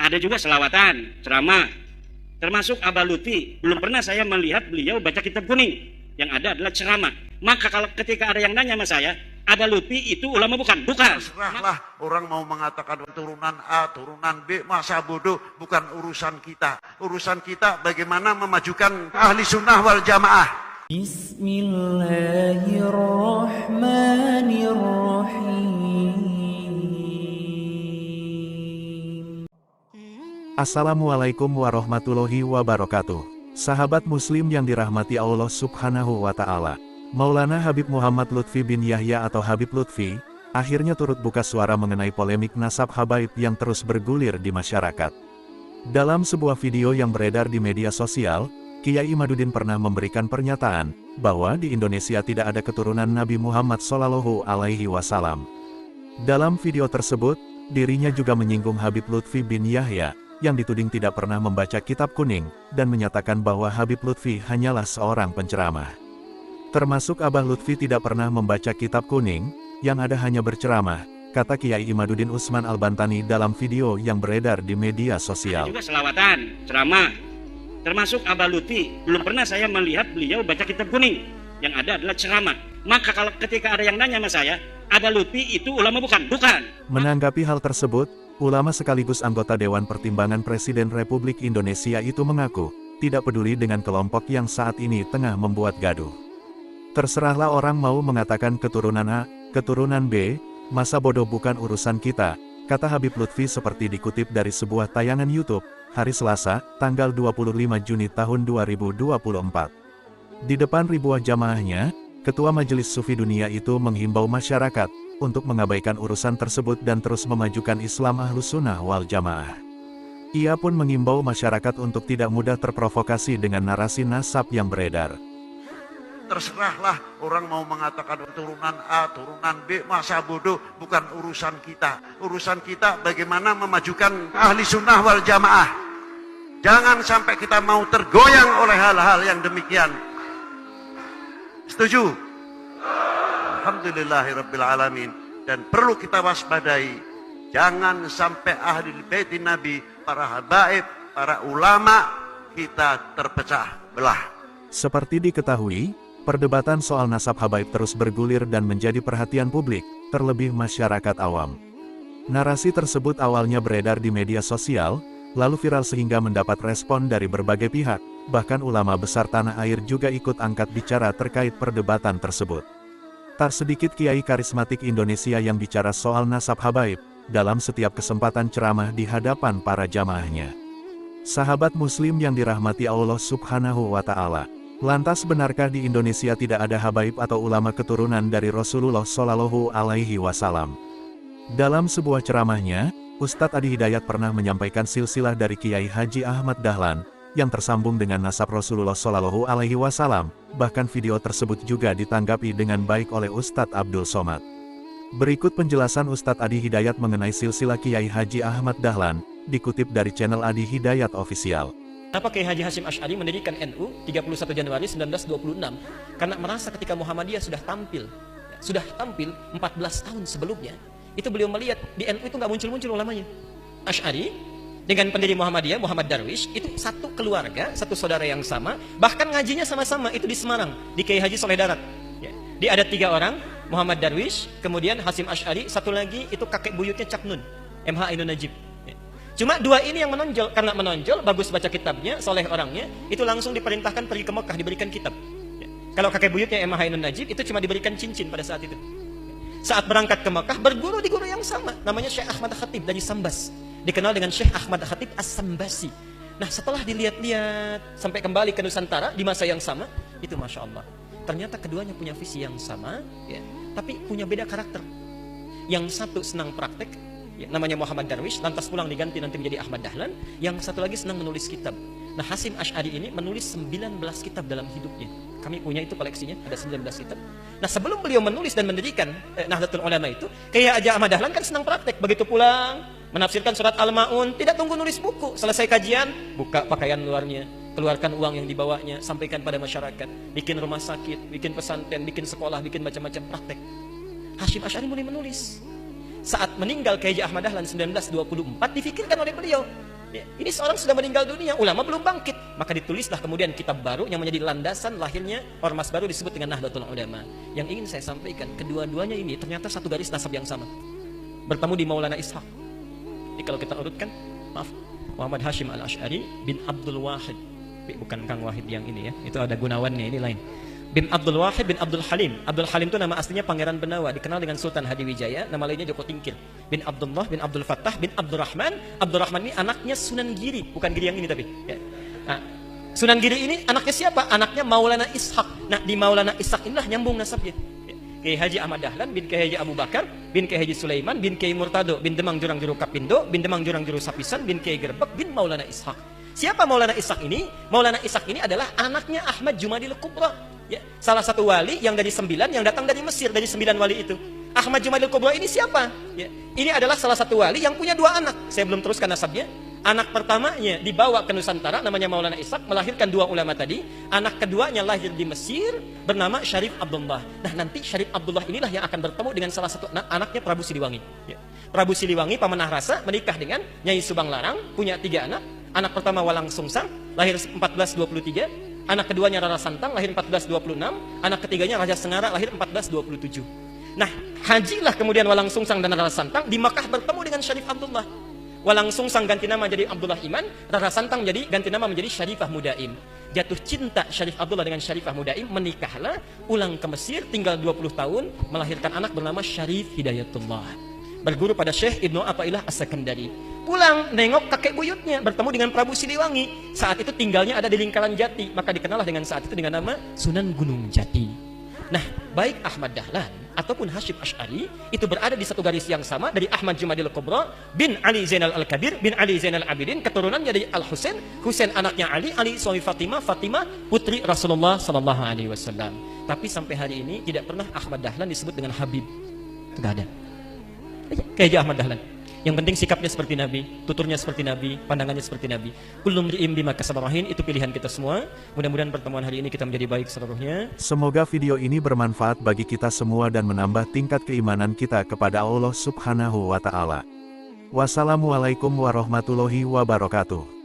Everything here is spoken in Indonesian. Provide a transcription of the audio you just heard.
Ada juga selawatan, ceramah, termasuk Abah Lutfi. Belum pernah saya melihat beliau baca kitab kuning. Yang ada adalah ceramah. Maka kalau ketika ada yang nanya sama saya, Abah Lutfi itu ulama bukan? Bukan. Terserahlah orang mau mengatakan turunan A, turunan B, masa bodoh, bukan urusan kita. Urusan kita bagaimana memajukan ahli sunnah wal jamaah. Assalamualaikum warahmatullahi wabarakatuh. Sahabat muslim yang dirahmati Allah subhanahu wa ta'ala. Maulana Habib Muhammad Lutfi bin Yahya atau Habib Lutfi, akhirnya turut buka suara mengenai polemik nasab habaib yang terus bergulir di masyarakat. Dalam sebuah video yang beredar di media sosial, Kiai Imaduddin pernah memberikan pernyataan, bahwa di Indonesia tidak ada keturunan Nabi Muhammad SAW. Dalam video tersebut, dirinya juga menyinggung Habib Lutfi bin Yahya, yang dituding tidak pernah membaca kitab kuning, dan menyatakan bahwa Habib Lutfi hanyalah seorang penceramah. Termasuk Abah Lutfi tidak pernah membaca kitab kuning, yang ada hanya berceramah, kata Kiai Imaduddin Usman Al-Bantani dalam video yang beredar di media sosial. Ada juga selawatan, ceramah, termasuk Abah Lutfi. Belum pernah saya melihat beliau baca kitab kuning. Yang ada adalah ceramah. Maka kalau ketika ada yang nanya sama saya, Abah Lutfi itu ulama bukan? Bukan. Menanggapi hal tersebut, ulama sekaligus anggota Dewan Pertimbangan Presiden Republik Indonesia itu mengaku, tidak peduli dengan kelompok yang saat ini tengah membuat gaduh. Terserahlah orang mau mengatakan keturunan A, keturunan B, masa bodoh bukan urusan kita, kata Habib Lutfi seperti dikutip dari sebuah tayangan YouTube, hari Selasa, tanggal 25 Juni tahun 2024. Di depan ribuan jamaahnya, Ketua Majelis Sufi Dunia itu menghimbau masyarakat untuk mengabaikan urusan tersebut dan terus memajukan Islam Ahlus Sunnah wal Jamaah. Ia pun mengimbau masyarakat untuk tidak mudah terprovokasi dengan narasi nasab yang beredar. Terserahlah orang mau mengatakan turunan A, turunan B, masa bodoh, bukan urusan kita. Urusan kita bagaimana memajukan ahli sunnah wal jamaah. Jangan sampai kita mau tergoyang oleh hal-hal yang demikian. Setuju? Alhamdulillahirrabbilalamin. Dan perlu kita waspadai, jangan sampai ahli bait Nabi, para habaib, para ulama, kita terpecah belah. Seperti diketahui, perdebatan soal nasab habaib terus bergulir dan menjadi perhatian publik, terlebih masyarakat awam. Narasi tersebut awalnya beredar di media sosial, lalu viral sehingga mendapat respon dari berbagai pihak, bahkan ulama besar tanah air juga ikut angkat bicara terkait perdebatan tersebut. Tak sedikit kiai karismatik Indonesia yang bicara soal nasab habaib, dalam setiap kesempatan ceramah di hadapan para jamaahnya. Sahabat muslim yang dirahmati Allah subhanahu wa ta'ala. Lantas benarkah di Indonesia tidak ada habaib atau ulama keturunan dari Rasulullah Shallallahu Alaihi Wasallam? Dalam sebuah ceramahnya, Ustadz Adi Hidayat pernah menyampaikan silsilah dari Kiai Haji Ahmad Dahlan, yang tersambung dengan nasab Rasulullah Shallallahu Alaihi Wasallam. Bahkan video tersebut juga ditanggapi dengan baik oleh Ustadz Abdul Somad. Berikut penjelasan Ustadz Adi Hidayat mengenai silsilah Kiai Haji Ahmad Dahlan, dikutip dari channel Adi Hidayat Official. Kenapa Kiai Haji Hasyim Asy'ari mendirikan NU 31 Januari 1926? Karena merasa ketika Muhammadiyah sudah tampil 14 tahun sebelumnya, itu beliau melihat di NU itu nggak muncul-muncul ulamanya. Asy'ari dengan pendiri Muhammadiyah, Muhammad Darwish, itu satu keluarga, satu saudara yang sama, bahkan ngajinya sama-sama, itu di Semarang, di Kiai Haji Soleh Darat. Ya. Dia ada 3 orang, Muhammad Darwish, kemudian Hasyim Asy'ari, satu lagi itu kakek buyutnya Cak Nun, MH Ainun Najib. Ya. Cuma 2 ini yang menonjol, karena menonjol, bagus baca kitabnya, soleh orangnya, itu langsung diperintahkan pergi ke Mekah, diberikan kitab. Ya. Kalau kakek buyutnya MH Ainun Najib, itu cuma diberikan cincin pada saat itu. Saat berangkat ke Mekah, berguru di guru yang sama, namanya Syekh Ahmad Khatib dari Sambas. Dikenal dengan Syekh Ahmad Khatib As-Sambasi. Nah, setelah dilihat-lihat sampai kembali ke Nusantara di masa yang sama, itu Masya Allah, ternyata keduanya punya visi yang sama, ya, tapi punya beda karakter. Yang satu senang praktek, ya, namanya Muhammad Darwish, lantas pulang diganti nanti menjadi Ahmad Dahlan. Yang satu lagi senang menulis kitab. Nah, Hasyim Asy'ari ini menulis 19 kitab dalam hidupnya. Kami punya itu koleksinya, ada 19 kitab. Nah, sebelum beliau menulis dan mendirikan Nahdlatul Ulama itu, kayak aja Ahmad Dahlan kan senang praktek. Begitu pulang, menafsirkan surat Al-Ma'un, tidak tunggu nulis buku. Selesai kajian, buka pakaian luarnya, keluarkan uang yang dibawanya, sampaikan pada masyarakat, bikin rumah sakit, bikin pesantren, bikin sekolah, bikin macam-macam praktek. Hasyim Asy'ari mulai menulis. Saat meninggal Kiai Ahmad Dahlan 1924, difikirkan oleh beliau, Ya, ini seorang sudah meninggal dunia, ulama belum bangkit. Maka ditulislah kemudian kitab baru yang menjadi landasan lahirnya ormas baru disebut dengan Nahdlatul Ulama. Yang ingin saya sampaikan, kedua-duanya ini ternyata satu garis nasab yang sama. Bertemu di Maulana Ishaq. Jadi kalau kita urutkan, maaf, Muhammad Hashim Al-Asy'ari bin Abdul Wahid. Bukan Kang Wahid yang ini ya, itu ada Gunawannya, ini lain. Bin Abdul Wahid bin Abdul Halim. Abdul Halim itu nama aslinya Pangeran Benawa, dikenal dengan Sultan Hadiwijaya, nama lainnya Joko Tingkir. Bin Abdullah bin Abdul Fattah bin Abdurrahman. Abdurrahman ini anaknya Sunan Giri, bukan Giri yang ini tapi. Ya. Nah, Sunan Giri ini anaknya siapa? Anaknya Maulana Ishaq. Nah, di Maulana Ishaq inilah nyambung nasabnya. Kiai Haji Ahmad Dahlan bin Kiai Haji Abu Bakar bin Kiai Haji Sulaiman bin Kiai Murtado bin Demang Jurang Juru Kapindo bin Demang Jurang Juru Sapisan bin Kiai Gerbek bin Maulana Ishaq. Siapa Maulana Ishaq ini? Maulana Ishaq ini adalah anaknya Ahmad Jumadil Kubra. Ya, salah satu wali yang dari 9 yang datang dari Mesir, dari 9 wali itu. Ahmad Jumadil Kubra ini siapa? Ya, ini adalah salah satu wali yang punya 2 anak. Saya belum teruskan nasabnya. Anak pertamanya dibawa ke Nusantara, namanya Maulana Ishaq, melahirkan 2 ulama tadi. Anak keduanya lahir di Mesir, bernama Syarif Abdullah. Nah, nanti Syarif Abdullah inilah yang akan bertemu dengan salah satu anaknya Prabu Siliwangi. Ya. Prabu Siliwangi, Pamanah Rasa, menikah dengan Nyai Subang Larang, punya 3 anak. Anak pertama Walang Sungsang, lahir 1423. Anak keduanya Rara Santang, lahir 1426. Anak ketiganya Raja Sengara, lahir 1427. Nah, hajilah kemudian Walang Sungsang dan Rara Santang di Makkah bertemu dengan Syarif Abdullah. Walang Sungsang ganti nama jadi Abdullah Iman, Rara Santang ganti nama menjadi Syarifah Mudaim. Jatuh cinta Syarif Abdullah dengan Syarifah Mudaim, menikahlah, pulang ke Mesir, tinggal 20 tahun, melahirkan anak bernama Syarif Hidayatullah. Berguru pada Syekh Ibnu Athaillah As-Sakandari. Pulang, nengok kakek buyutnya, bertemu dengan Prabu Siliwangi. Saat itu tinggalnya ada di Lingkaran Jati, maka dikenallah dengan saat itu dengan nama Sunan Gunung Jati. Nah, baik Ahmad Dahlan ataupun Hashim Asy'ari itu berada di satu garis yang sama dari Ahmad Jumadil Kubra bin Ali Zainal Al-Kabir bin Ali Zainal Abidin, keturunannya dari Al-Husain, Husain anaknya Ali, Ali suami Fatimah, Fatimah putri Rasulullah sallallahu alaihi wasallam. Tapi sampai hari ini tidak pernah Ahmad Dahlan disebut dengan Habib. Tidak ada. Kayak Ahmad Dahlan. Yang penting sikapnya seperti Nabi, tuturnya seperti Nabi, pandangannya seperti Nabi. Kullum ri'im bima kasaba rahin, itu pilihan kita semua. Mudah-mudahan pertemuan hari ini kita menjadi baik seluruhnya. Semoga video ini bermanfaat bagi kita semua dan menambah tingkat keimanan kita kepada Allah Subhanahu wa Ta'ala. Wassalamualaikum warahmatullahi wabarakatuh.